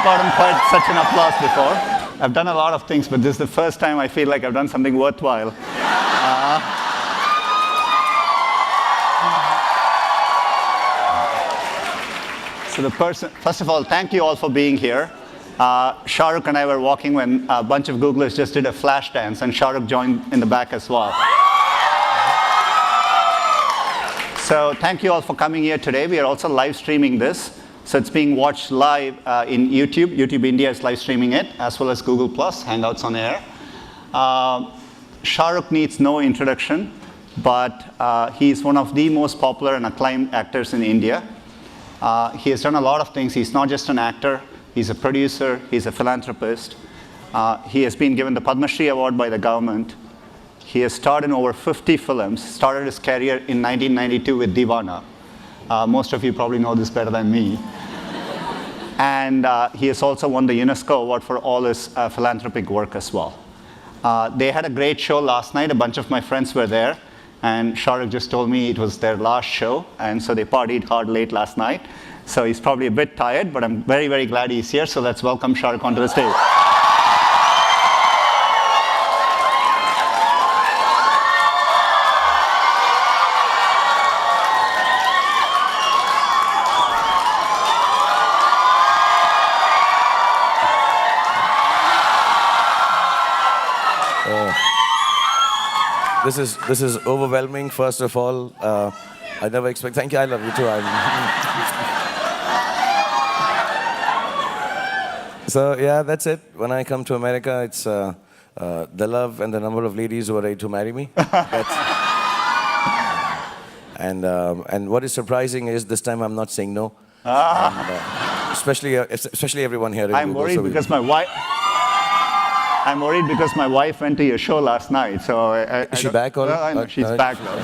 gotten quite such an applause before. I've done a lot of things, but this is the first time I feel like I've done something worthwhile. First of all, thank you all for being here. Shah Rukh and I were walking when a bunch of Googlers just did a flash dance, and Shah Rukh joined in the back as well. So thank you all for coming here today. We are also live streaming this. So it's being watched live in YouTube. YouTube India is live streaming it, as well as Google+, Hangouts on Air. Shah Rukh needs no introduction, but he is one of the most popular and acclaimed actors in India. He has done a lot of things. He's not just an actor. He's a producer. He's a philanthropist. He has been given the Padma Shri Award by the government. He has starred in over 50 films, started his career in 1992 with Deewana. Most of you probably know this better than me. And he has also won the UNESCO Award for all his philanthropic work as well. They had a great show last night. A bunch of my friends were there. And Shah Rukh just told me it was their last show, and so they partied hard late last night. So he's probably a bit tired, but I'm very, very glad he's here. So let's welcome Shah Rukh onto the stage. This is overwhelming. First of all, I never expect. Thank you. I love you too. So yeah, that's it. When I come to America, it's the love and the number of ladies who are ready to marry me. And what is surprising is this time I'm not saying no. And, especially everyone here. I'm worried because my wife. I'm worried because my wife went to your show last night, so Is she back or? I know she's back now.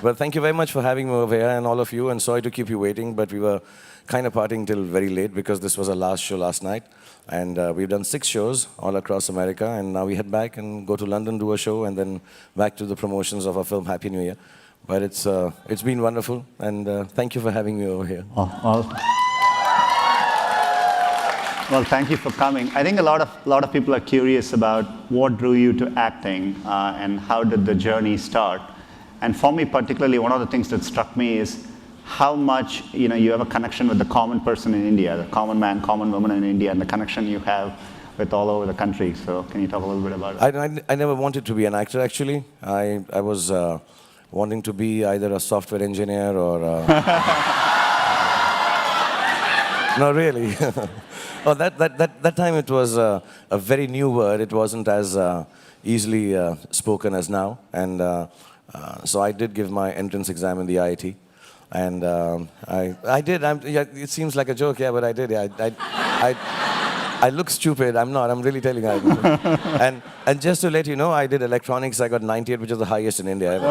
Well, thank you very much for having me over here and all of you, and sorry to keep you waiting, but we were kind of partying till very late because this was our last show last night, and we've done 6 shows all across America, and now we head back and go to London, do a show, and then back to the promotions of our film Happy New Year. But it's been wonderful, and thank you for having me over here. Well, thank you for coming. I think a lot of people are curious about what drew you to acting and how did the journey start. And for me particularly, one of the things that struck me is how much you have a connection with the common person in India, the common man, common woman in India, and the connection you have with all over the country. So can you talk a little bit about it? I never wanted to be an actor, actually. I was wanting to be either a software engineer or... No, really. Oh, that time it was a very new word. It wasn't as easily spoken as now. And so I did give my entrance exam in the IIT. And I did. It seems like a joke, yeah, but I did. Yeah, I look stupid. I'm not. I'm really telling you. And just to let you know, I did electronics. I got 98, which is the highest in India ever.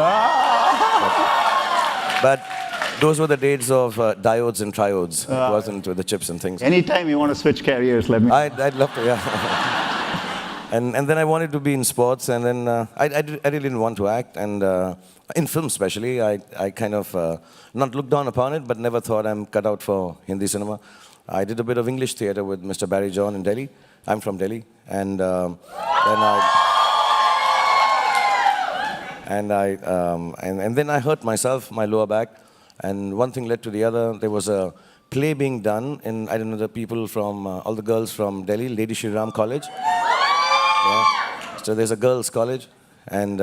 But those were the days of diodes and triodes. It wasn't with the chips and things. Anytime you want to switch careers, let me know. I'd love to, yeah. and then I wanted to be in sports, and then I really didn't want to act. And in film especially, I kind of not looked down upon it, but never thought I'm cut out for Hindi cinema. I did a bit of English theatre with Mr. Barry John in Delhi. I'm from Delhi. And then I hurt myself, my lower back. And one thing led to the other. There was a play being done in, I don't know, the people from, all the girls from Delhi, Lady Shri Ram College. Yeah. So there's a girls' college, and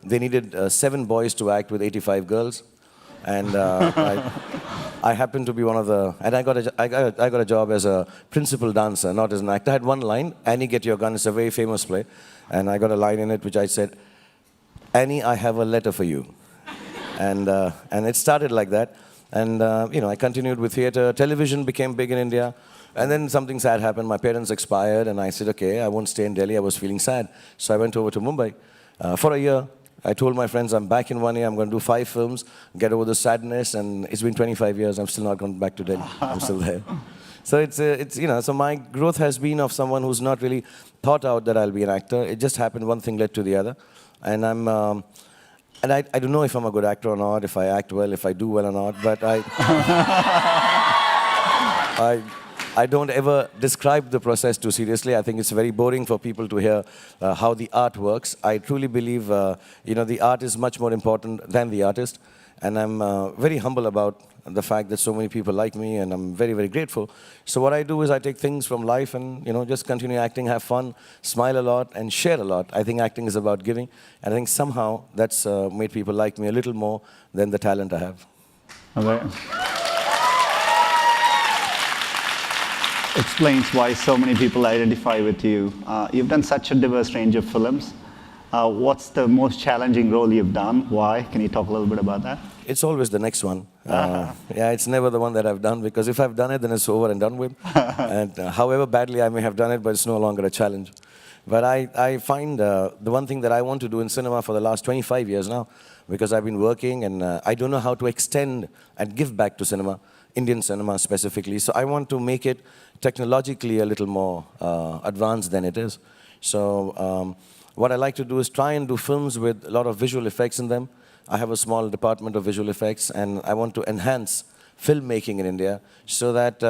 they needed 7 boys to act with 85 girls. And I happened to be one of the, and I got a job as a principal dancer, not as an actor. I had one line, Annie, get your gun. It's a very famous play. And I got a line in it which I said, Annie, I have a letter for you. And it started like that. And, I continued with theater. Television became big in India. And then something sad happened. My parents expired, and I said, okay, I won't stay in Delhi. I was feeling sad. So I went over to Mumbai for a year. I told my friends, I'm back in 1 year. I'm going to do 5 films, get over the sadness. And it's been 25 years. I'm still not gone back to Delhi. I'm still there. So so my growth has been of someone who's not really thought out that I'll be an actor. It just happened. One thing led to the other. And I don't know if I'm a good actor or not, if I act well, if I do well or not, but I don't ever describe the process too seriously. I think it's very boring for people to hear how the art works. I truly believe, the art is much more important than the artist. And I'm very humble about the fact that so many people like me, and I'm very, very grateful. So what I do is I take things from life and, just continue acting, have fun, smile a lot, and share a lot. I think acting is about giving. And I think somehow that's made people like me a little more than the talent I have. Okay. Explains why so many people identify with you. You've done such a diverse range of films. What's the most challenging role you've done? Why? Can you talk a little bit about that? It's always the next one. Yeah, it's never the one that I've done, because if I've done it, then it's over and done with. And however badly I may have done it, but it's no longer a challenge. But I find the one thing that I want to do in cinema for the last 25 years now, because I've been working and I don't know how to extend and give back to cinema, Indian cinema specifically. So I want to make it technologically a little more advanced than it is. So what I like to do is try and do films with a lot of visual effects in them. I have a small department of visual effects, and I want to enhance filmmaking in India so that,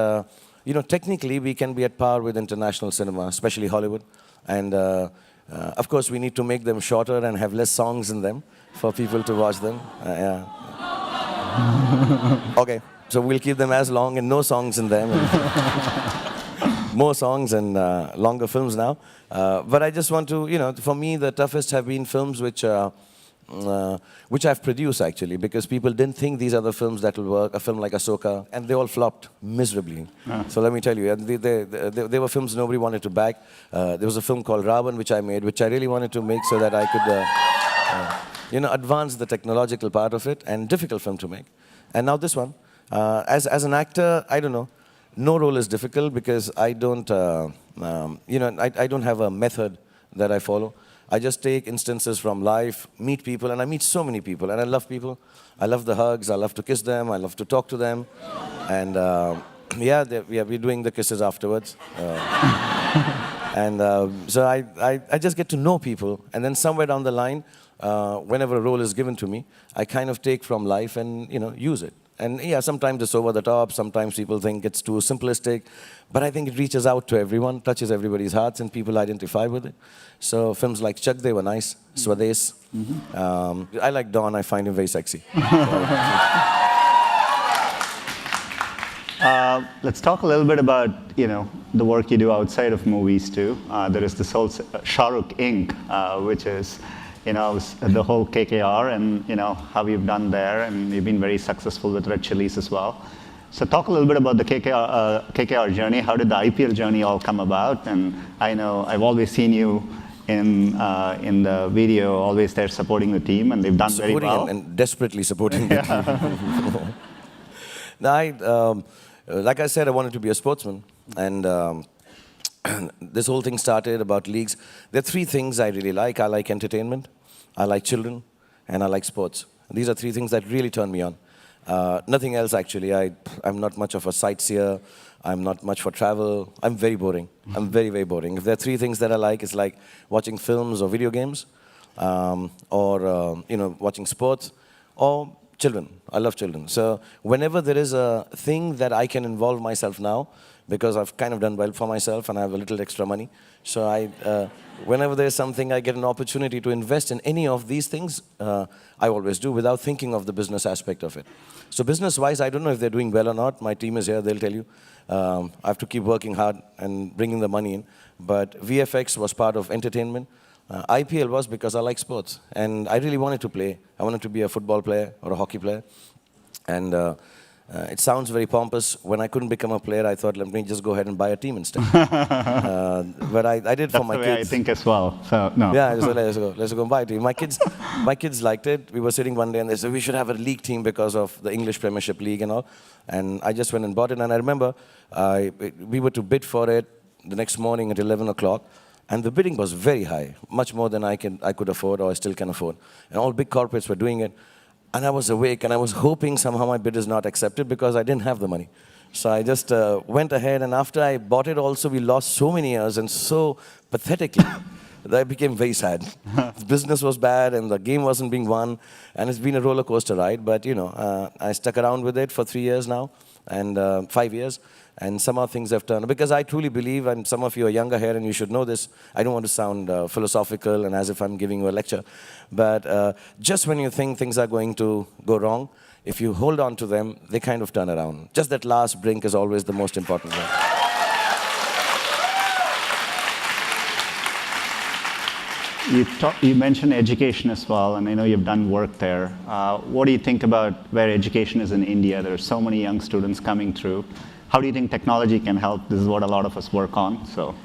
technically we can be at par with international cinema, especially Hollywood. And of course, we need to make them shorter and have less songs in them for people to watch them. Yeah. Okay, so we'll keep them as long and no songs in them. More songs and longer films now. But I just want to, for me, the toughest have been films which I've produced, actually, because people didn't think these are the films that will work, a film like Ahsoka, and they all flopped miserably. So let me tell you, they were films nobody wanted to back. There was a film called Ravan, which I made, which I really wanted to make so that I could, advance the technological part of it, and difficult film to make. And now this one. As an actor, I don't know. No role is difficult because I don't, I don't have a method that I follow. I just take instances from life, meet people, and I meet so many people, and I love people. I love the hugs, I love to kiss them, I love to talk to them, and we're doing the kisses afterwards. So I just get to know people, and then somewhere down the line, whenever a role is given to me, I kind of take from life and, use it. And yeah, sometimes it's over the top, sometimes people think it's too simplistic, but I think it reaches out to everyone, touches everybody's hearts, and people identify with it. So films like Chak, they were nice, Swades. I like Don, I find him very sexy. Let's talk a little bit about, the work you do outside of movies too. There is this whole Shah Rukh Inc., which is, the whole KKR and, how you've done there, and you've been very successful with Red Chillies as well. So talk a little bit about the KKR journey. How did the IPL journey all come about? And I know I've always seen you in the video, always there supporting the team, and they've done very well. And desperately supporting the team. Now, like I said, I wanted to be a sportsman, and this whole thing started about leagues. There are three things I really like. I like entertainment, I like children, and I like sports. These are three things that really turn me on. Nothing else, actually. I'm not much of a sightseer. I'm not much for travel. I'm very boring. I'm very, very boring. If there are three things that I like, it's like watching films or video games, or watching sports, or children. I love children. So whenever there is a thing that I can involve myself now, because I've kind of done well for myself and I have a little extra money. So whenever there's something, I get an opportunity to invest in any of these things, I always do without thinking of the business aspect of it. So business-wise, I don't know if they're doing well or not. My team is here, they'll tell you. I have to keep working hard and bringing the money in. But VFX was part of entertainment. IPL was because I like sports. And I really wanted to play. I wanted to be a football player or a hockey player. And it sounds very pompous. When I couldn't become a player, I thought, let me just go ahead and buy a team instead. But I did for my kids. That's the way I think as well. So no. Yeah, so let's go and buy a team. My kids liked it. We were sitting one day and they said we should have a league team because of the English Premiership League and all. And I just went and bought it. And I remember we were to bid for it the next morning at 11 o'clock. And the bidding was very high, much more than I could afford or I still can afford. And all big corporates were doing it. And I was awake and I was hoping somehow my bid is not accepted because I didn't have the money. So I just went ahead, and after I bought it also, we lost so many years and so pathetically that I became very sad. The business was bad and the game wasn't being won, and it's been a roller coaster ride. But I stuck around with it for 3 years now, and 5 years. And somehow things have turned. Because I truly believe, and some of you are younger here and you should know this, I don't want to sound philosophical and as if I'm giving you a lecture, but just when you think things are going to go wrong, if you hold on to them, they kind of turn around. Just that last brink is always the most important one. You mentioned education as well, and I know you've done work there. What do you think about where education is in India? There are so many young students coming through. How do you think technology can help? This is what a lot of us work on. So,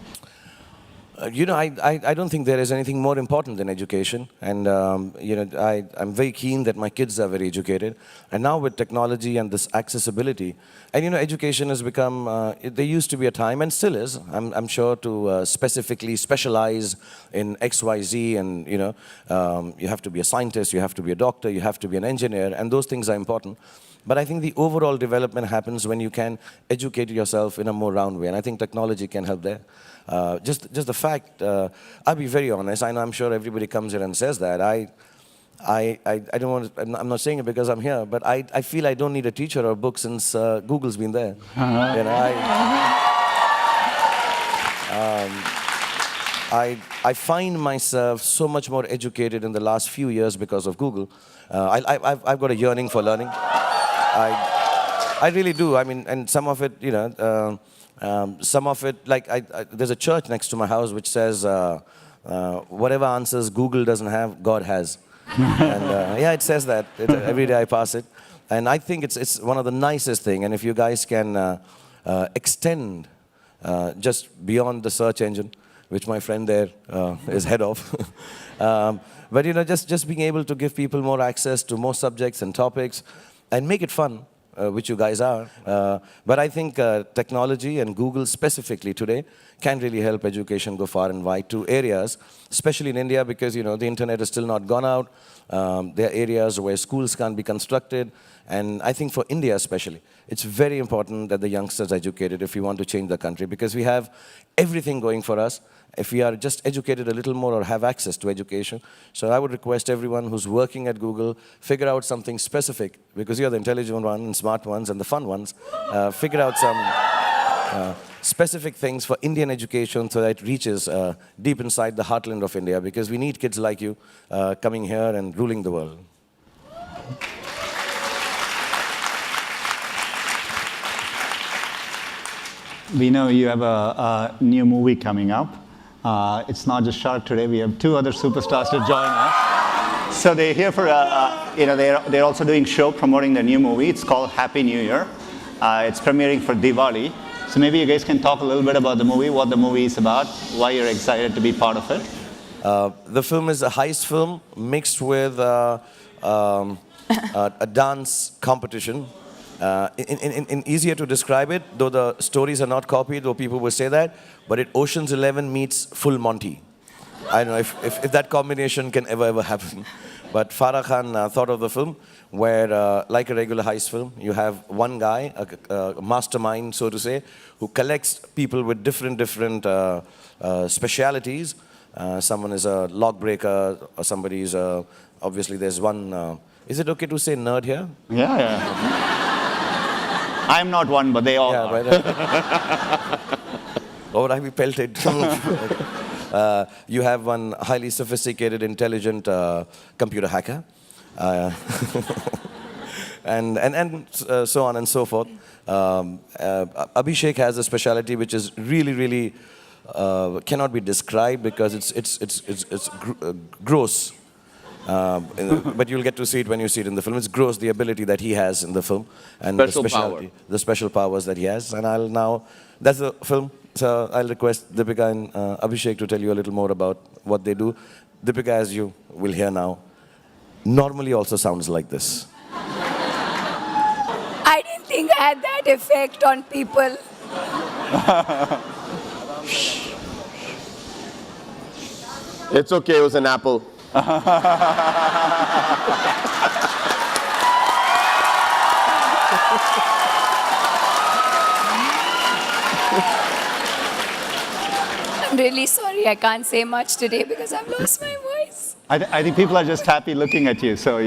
I don't think there is anything more important than education. And, I'm very keen that my kids are very educated. And now with technology and this accessibility, and, education has become, there used to be a time, and still is, I'm sure, to specifically specialize in X, Y, Z. And, you have to be a scientist, you have to be a doctor, you have to be an engineer, and those things are important. But I think the overall development happens when you can educate yourself in a more round way. And I think technology can help there. Just the fact, I'll be very honest, I'm sure everybody comes here and says that. I don't want to, I'm not saying it because I'm here, but I feel I don't need a teacher or a book since Google's been there. I find myself so much more educated in the last few years because of Google. I've got a yearning for learning. I really do. I mean, and some of it, some of it, like there's a church next to my house which says, whatever answers Google doesn't have, God has. And yeah, it says that. Every day I pass it. And I think it's one of the nicest things. And if you guys can extend just beyond the search engine, which my friend there is head of. But just being able to give people more access to more subjects and topics and make it fun, which you guys are. But I think technology and Google specifically today can really help education go far and wide to areas, especially in India because, the internet is still not gone out. There are areas where schools can't be constructed. And I think for India especially, it's very important that the youngsters are educated if we want to change the country because we have everything going for us if we are just educated a little more or have access to education. So I would request everyone who's working at Google, figure out something specific because you're the intelligent ones and smart ones and the fun ones. Figure out some specific things for Indian education so that it reaches deep inside the heartland of India because we need kids like you coming here and ruling the world. We know you have a new movie coming up. It's not just Shah today. We have two other superstars to join us. So they're here for, they're also doing show promoting their new movie. It's called Happy New Year. It's premiering for Diwali. So maybe you guys can talk a little bit about the movie, what the movie is about, why you're excited to be part of it. The film is a heist film mixed with a dance competition. In easier to describe it, though the stories are not copied, though people will say that, but Ocean's 11 meets Full Monty. I don't know if that combination can ever happen. But Farah Khan thought of the film where, like a regular heist film, you have one guy, a mastermind, so to say, who collects people with different specialities. Someone is a lock breaker, or somebody is obviously there's one. Is it okay to say nerd here? Yeah. I'm not one, but they all are. Right. Or I be pelted. You have one highly sophisticated, intelligent computer hacker. And so on and so forth. Abhishek has a specialty which is really cannot be described because it's gross. But you'll get to see it when you see it in the film. It's gross, the ability that he has in the film. And the special powers that he has. And that's the film. So I'll request Deepika and Abhishek to tell you a little more about what they do. Deepika, as you will hear now, normally also sounds like this. I didn't think I had that effect on people. It's okay, it was an apple. I'm really sorry I can't say much today because I've lost my voice. I think people are just happy looking at you, so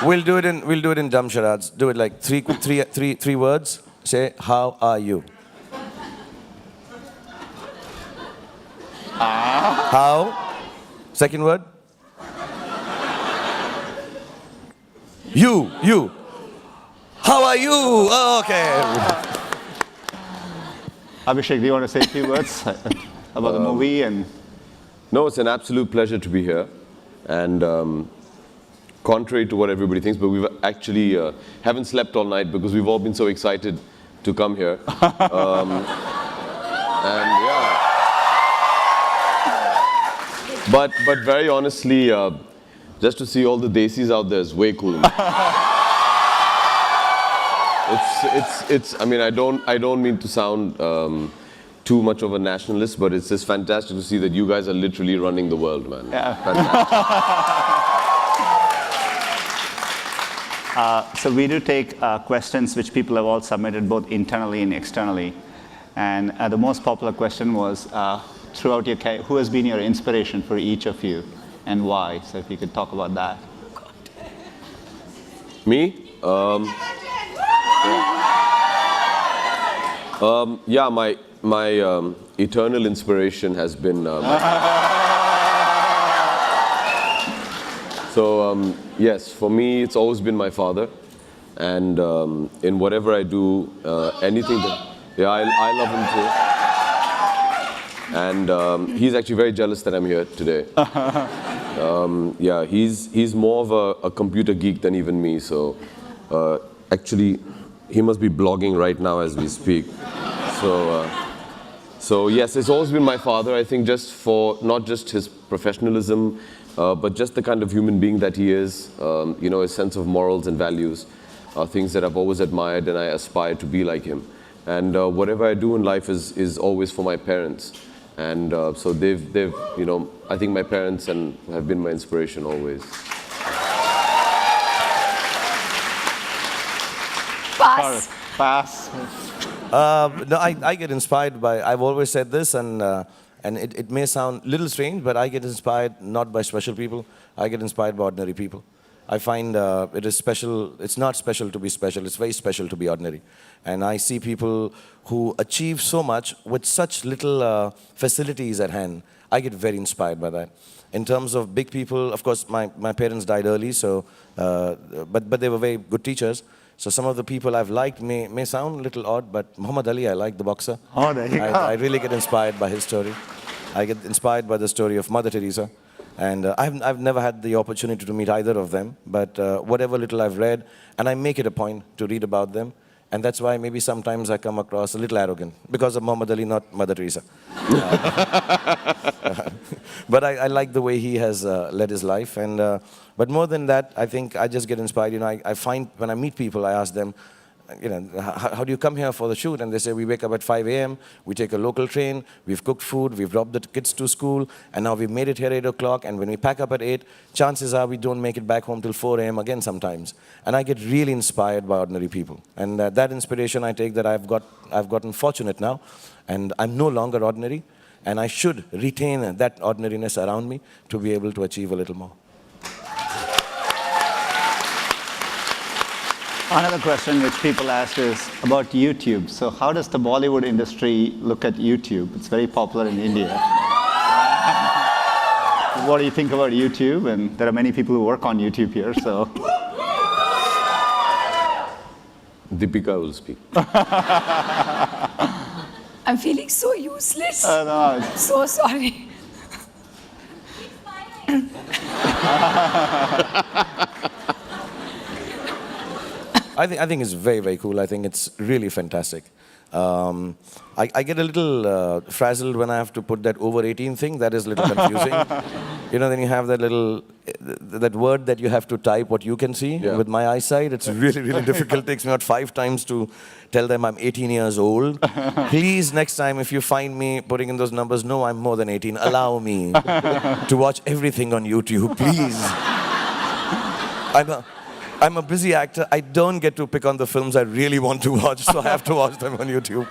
We'll do it in jump charades. Do it like three words. say, how are you? How? Second word? You. How are you? Oh, okay. Abhishek, do you want to say a few words about the movie? And No, it's an absolute pleasure to be here. And contrary to what everybody thinks, but we've actually haven't slept all night because we've all been so excited to come here. And yeah. But very honestly, just to see all the desis out there is way cool. I mean, I don't mean to sound too much of a nationalist, but it's just fantastic to see that you guys are literally running the world, man. Yeah. Fantastic. So we do take questions which people have all submitted both internally and externally. And the most popular question was, throughout your career, who has been your inspiration for each of you and why? So if you could talk about that. Me? Yeah, my eternal inspiration has been. So yes, for me, it's always been my father, and in whatever I do, anything that, yeah, I love him too, and he's actually very jealous that I'm here today. Yeah, he's more of a computer geek than even me, so actually, he must be blogging right now as we speak. So yes, it's always been my father. I think just for not just his professionalism, but just the kind of human being that he is. You know, his sense of morals and values are things that I've always admired, and I aspire to be like him. And whatever I do in life is always for my parents. And so they've you know, I think my parents have been my inspiration always. Pass. No, I get inspired by, I've always said this, and it may sound a little strange, but I get inspired not by special people. I get inspired by ordinary people. I find it is special. It's not special to be special. It's very special to be ordinary. And I see people who achieve so much with such little facilities at hand. I get very inspired by that. In terms of big people, of course, my parents died early, so but they were very good teachers. So some of the people I've liked may sound a little odd, but Muhammad Ali, I like, the boxer. Oh, there you go. I really get inspired by his story. I get inspired by the story of Mother Teresa. And I've never had the opportunity to meet either of them, but whatever little I've read, and I make it a point to read about them, and that's why maybe sometimes I come across a little arrogant, because of Muhammad Ali, not Mother Teresa. But I like the way he has led his life, and but more than that, I think I just get inspired. You know, I find when I meet people, I ask them, you know, how do you come here for the shoot? And they say, we wake up at 5 a.m., we take a local train, we've cooked food, we've dropped the kids to school, and now we've made it here at 8 o'clock, and when we pack up at 8, chances are we don't make it back home till 4 a.m. again sometimes. And I get really inspired by ordinary people. And that inspiration I take, that I've gotten fortunate now, and I'm no longer ordinary, and I should retain that ordinariness around me to be able to achieve a little more. Another question which people ask is about YouTube. So how does the Bollywood industry look at YouTube? It's very popular in India. What do you think about YouTube? And there are many people who work on YouTube here, so. Deepika will speak. I'm feeling so useless. No, So sorry. I think it's very, very cool. I think it's really fantastic. I get a little frazzled when I have to put that over 18 thing. That is a little confusing. You know, then you have that little, that word that you have to type what you can see. Yeah. With my eyesight, it's really, really difficult. It takes me about 5 times to tell them I'm 18 years old. Please, next time, if you find me putting in those numbers, no, I'm more than 18. Allow me to watch everything on YouTube, please. I'm a busy actor. I don't get to pick on the films I really want to watch, so I have to watch them on YouTube.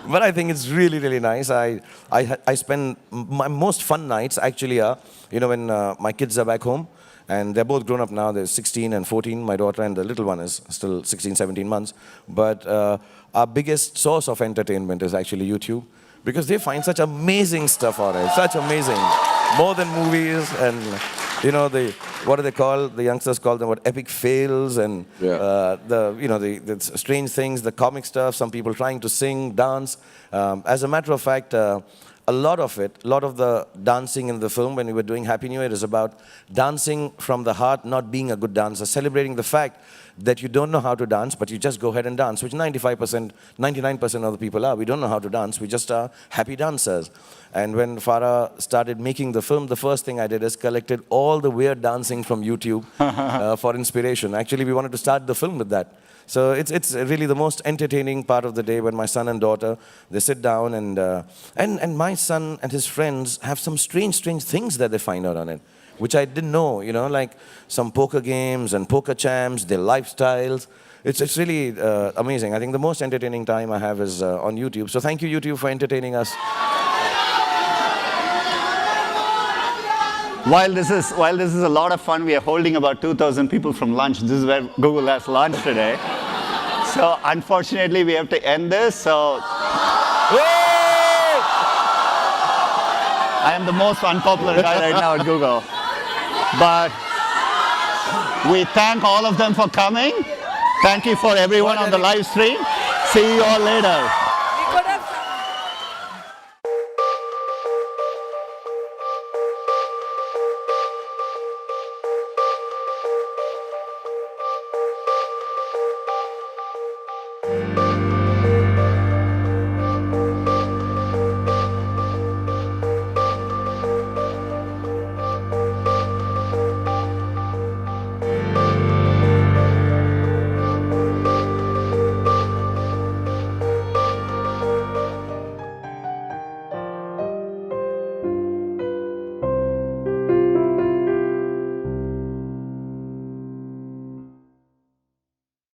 But I think it's really, really nice. I spend my most fun nights actually are, you know, when my kids are back home, And they're both grown up now. They're 16 and 14, my daughter, and the little one is still 16, 17 months. But our biggest source of entertainment is actually YouTube, because they find such amazing stuff on it, such amazing, more than movies. And you know, what do they call, the youngsters call them what, epic fails, and the strange things, the comic stuff, some people trying to sing, dance. As a matter of fact, a lot of the dancing in the film when we were doing Happy New Year is about dancing from the heart, not being a good dancer, celebrating the fact that you don't know how to dance, but you just go ahead and dance, which 95%, 99% of the people are. We don't know how to dance, we just are happy dancers. And when Farah started making the film, the first thing I did is collected all the weird dancing from YouTube for inspiration. Actually, we wanted to start the film with that. So it's really the most entertaining part of the day when my son and daughter, they sit down and my son and his friends have some strange things that they find out on it, which I didn't know, you know, like some poker games and poker champs, their lifestyles. It's really amazing. I think the most entertaining time I have is on YouTube. So thank you, YouTube, for entertaining us. While this is a lot of fun, we are holding about 2,000 people from lunch. This is where Google has lunch today. So unfortunately, we have to end this. So I am the most unpopular guy right now at Google. But we thank all of them for coming. Thank you for everyone on the live stream. See you all later.